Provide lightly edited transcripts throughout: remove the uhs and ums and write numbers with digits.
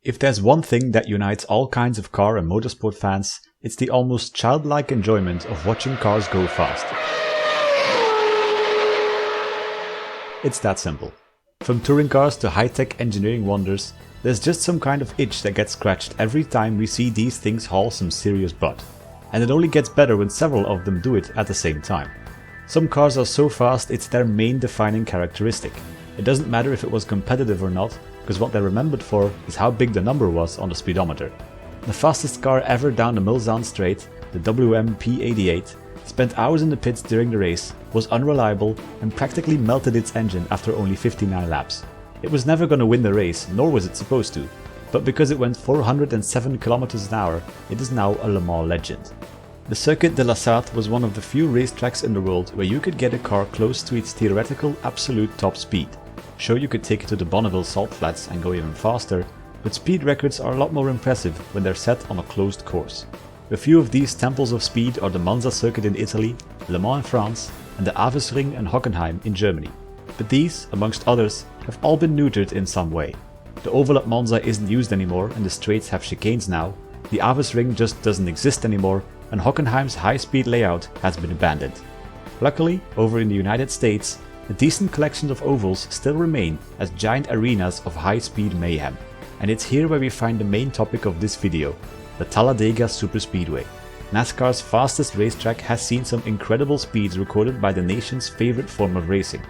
If there's one thing that unites all kinds of car and motorsport fans, it's the almost childlike enjoyment of watching cars go fast. It's that simple. From touring cars to high-tech engineering wonders, there's just some kind of itch that gets scratched every time we see these things haul some serious butt. And it only gets better when several of them do it at the same time. Some cars are so fast it's their main defining characteristic. It doesn't matter if it was competitive or not, because what they're remembered for is how big the number was on the speedometer. The fastest car ever down the Mulsanne straight, the WM-P88, spent hours in the pits during the race, was unreliable and practically melted its engine after only 59 laps. It was never going to win the race, nor was it supposed to, but because it went 407 km an hour, it is now a Le Mans legend. The Circuit de la Sarthe was one of the few racetracks in the world where you could get a car close to its theoretical absolute top speed. Sure, you could take it to the Bonneville Salt Flats and go even faster, but speed records are a lot more impressive when they're set on a closed course. A few of these temples of speed are the Monza circuit in Italy, Le Mans in France, and the Avesring and Hockenheim in Germany. But these, amongst others, have all been neutered in some way. The oval at Monza isn't used anymore and the straights have chicanes now, the Avesring just doesn't exist anymore, and Hockenheim's high-speed layout has been abandoned. Luckily, over in the United States, a decent collection of ovals still remain as giant arenas of high-speed mayhem, and it's here where we find the main topic of this video, the Talladega Superspeedway. NASCAR's fastest racetrack has seen some incredible speeds recorded by the nation's favorite form of racing,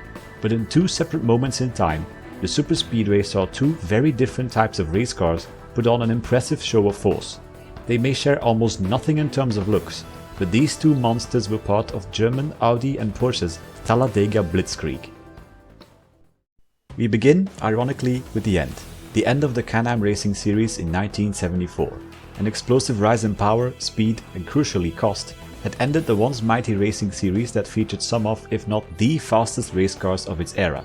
but in two separate moments in time, the Superspeedway saw two very different types of race cars put on an impressive show of force. They may share almost nothing in terms of looks, but these two monsters were part of German Audi and Porsche's Talladega Blitzkrieg. We begin, ironically, with the end of the Can-Am racing series in 1974. An explosive rise in power, speed and crucially cost had ended the once mighty racing series that featured some of, if not the fastest race cars of its era.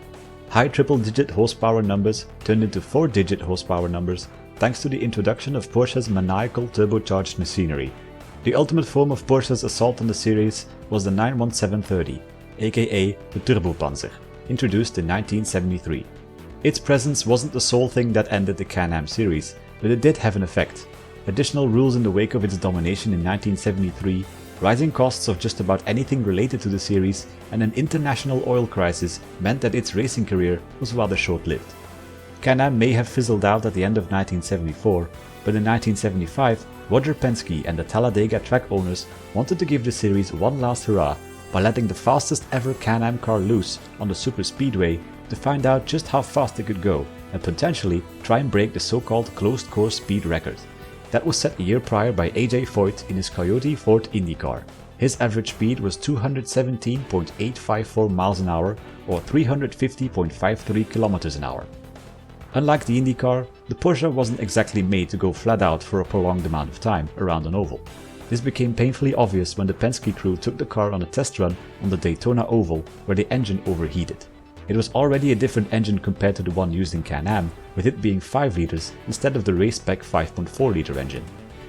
High triple-digit horsepower numbers turned into 4-digit horsepower numbers thanks to the introduction of Porsche's maniacal turbocharged machinery. The ultimate form of Porsche's assault on the series was the 91730, aka the Turbo Panzer, introduced in 1973. Its presence wasn't the sole thing that ended the Can-Am series, but it did have an effect. Additional rules in the wake of its domination in 1973, rising costs of just about anything related to the series, and an international oil crisis meant that its racing career was rather short-lived. Can-Am may have fizzled out at the end of 1974, but in 1975, Roger Penske and the Talladega track owners wanted to give the series one last hurrah by letting the fastest ever Can-Am car loose on the Superspeedway to find out just how fast it could go and potentially try and break the so-called closed course speed record. That was set a year prior by AJ Foyt in his Coyote Ford IndyCar. His average speed was 217.854 miles an hour or 350.53 kilometers an hour. Unlike the IndyCar, the Porsche wasn't exactly made to go flat out for a prolonged amount of time around an oval. This became painfully obvious when the Penske crew took the car on a test run on the Daytona Oval where the engine overheated. It was already a different engine compared to the one used in Can-Am, with it being 5 liters instead of the race-spec 5.4 liter engine.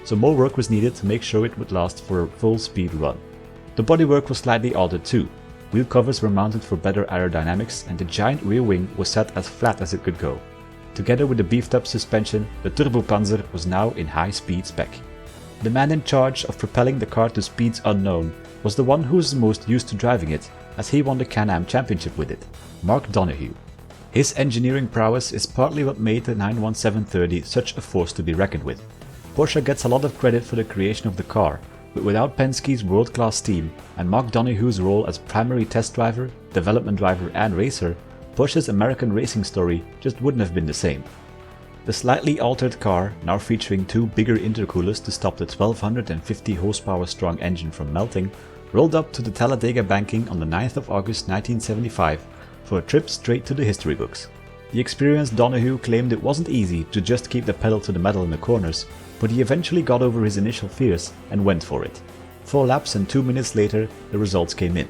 So more work was needed to make sure it would last for a full speed run. The bodywork was slightly altered too. Wheel covers were mounted for better aerodynamics and the giant rear wing was set as flat as it could go. Together with the beefed up suspension, the Turbo Panzer was now in high speed spec. The man in charge of propelling the car to speeds unknown was the one who was the most used to driving it, as he won the Can-Am championship with it, Mark Donohue. His engineering prowess is partly what made the 91730 such a force to be reckoned with. Porsche gets a lot of credit for the creation of the car, but without Penske's world-class team and Mark Donohue's role as primary test driver, development driver and racer, Porsche's American racing story just wouldn't have been the same. The slightly altered car, now featuring two bigger intercoolers to stop the 1250 horsepower strong engine from melting, rolled up to the Talladega banking on the 9th of August 1975 for a trip straight to the history books. The experienced Donohue claimed it wasn't easy to just keep the pedal to the metal in the corners, but he eventually got over his initial fears and went for it. 4 laps and 2 minutes later, the results came in.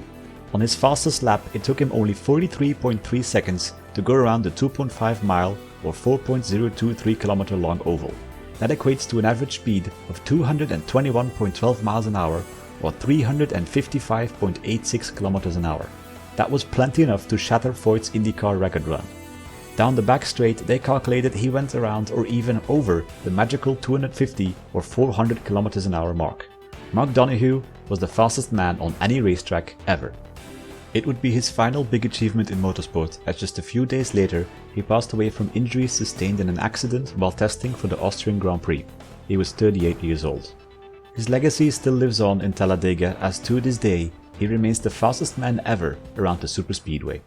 On his fastest lap, it took him only 43.3 seconds to go around the 2.5 mile or 4.023 kilometer long oval. That equates to an average speed of 221.12 miles an hour or 355.86 kilometers an hour. That was plenty enough to shatter Foyt's IndyCar record run. Down the back straight, they calculated he went around or even over the magical 250 or 400 km an hour mark. Mark Donohue was the fastest man on any racetrack ever. It would be his final big achievement in motorsport, as just a few days later he passed away from injuries sustained in an accident while testing for the Austrian Grand Prix. He was 38 years old. His legacy still lives on in Talladega, as to this day he remains the fastest man ever around the superspeedway.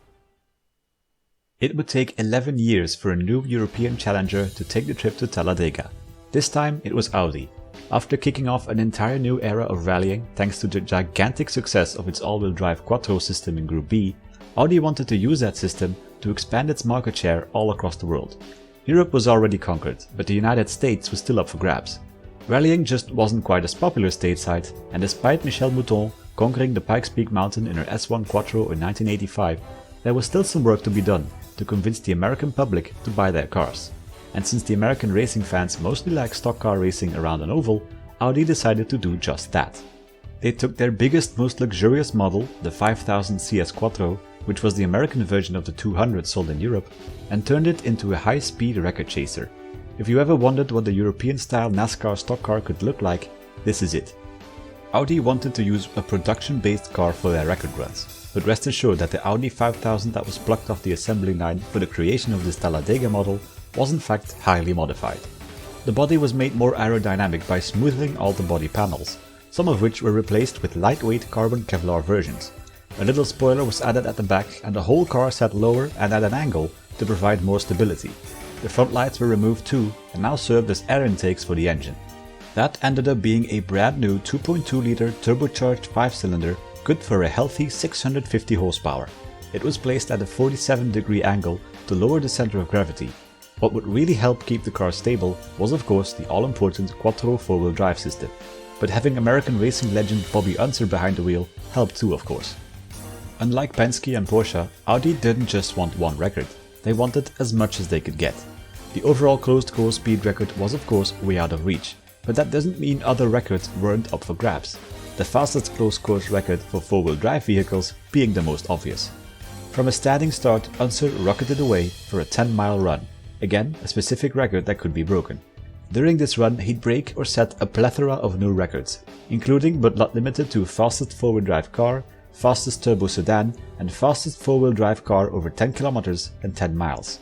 It would take 11 years for a new European challenger to take the trip to Talladega. This time it was Audi. After kicking off an entire new era of rallying thanks to the gigantic success of its all-wheel drive Quattro system in Group B, Audi wanted to use that system to expand its market share all across the world. Europe was already conquered, but the United States was still up for grabs. Rallying just wasn't quite as popular stateside, and despite Michèle Mouton conquering the Pikes Peak mountain in her S1 Quattro in 1985, there was still some work to be done to convince the American public to buy their cars. And since the American racing fans mostly like stock car racing around an oval, Audi decided to do just that. They took their biggest, most luxurious model, the 5000 CS Quattro, which was the American version of the 200 sold in Europe, and turned it into a high-speed record chaser. If you ever wondered what the European-style NASCAR stock car could look like, this is it. Audi wanted to use a production-based car for their record runs, but rest assured that the Audi 5000 that was plucked off the assembly line for the creation of this Talladega model was in fact highly modified. The body was made more aerodynamic by smoothing all the body panels, some of which were replaced with lightweight carbon Kevlar versions. A little spoiler was added at the back and the whole car sat lower and at an angle to provide more stability. The front lights were removed too and now served as air intakes for the engine. That ended up being a brand new 2.2 liter turbocharged 5-cylinder good for a healthy 650 horsepower. It was placed at a 47-degree angle to lower the center of gravity. What would really help keep the car stable was of course the all-important Quattro 4-wheel drive system, but having American racing legend Bobby Unser behind the wheel helped too of course. Unlike Penske and Porsche, Audi didn't just want one record, they wanted as much as they could get. The overall closed course speed record was of course way out of reach, but that doesn't mean other records weren't up for grabs, the fastest closed course record for 4-wheel drive vehicles being the most obvious. From a standing start, Unser rocketed away for a 10-mile run. Again, a specific record that could be broken. During this run, he'd break or set a plethora of new records, including but not limited to fastest 4-wheel drive car, fastest turbo sedan, and fastest 4-wheel drive car over 10 kilometers and 10 miles.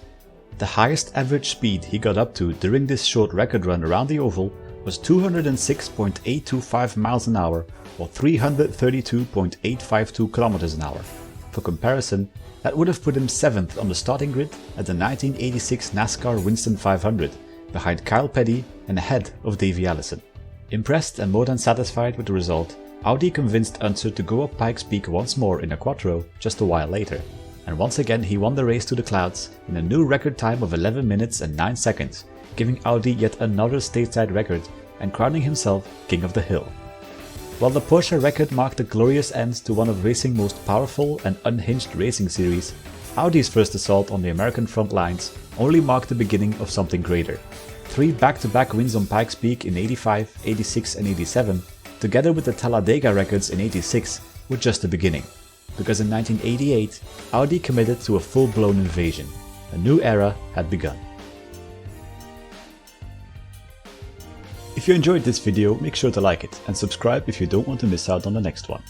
The highest average speed he got up to during this short record run around the oval was 206.825 miles an hour or 332.852 kilometers an hour. For comparison, that would have put him 7th on the starting grid at the 1986 NASCAR Winston 500, behind Kyle Petty and ahead of Davey Allison. Impressed and more than satisfied with the result, Audi convinced Unser to go up Pikes Peak once more in a Quattro just a while later, and once again he won the race to the clouds in a new record time of 11 minutes and 9 seconds, giving Audi yet another stateside record and crowning himself King of the Hill. While the Porsche record marked a glorious end to one of racing's most powerful and unhinged racing series, Audi's first assault on the American front lines only marked the beginning of something greater. 3 back-to-back wins on Pikes Peak in 85, 86 and 87, together with the Talladega records in 86, were just the beginning. Because in 1988, Audi committed to a full-blown invasion. A new era had begun. If you enjoyed this video, make sure to like it and subscribe if you don't want to miss out on the next one.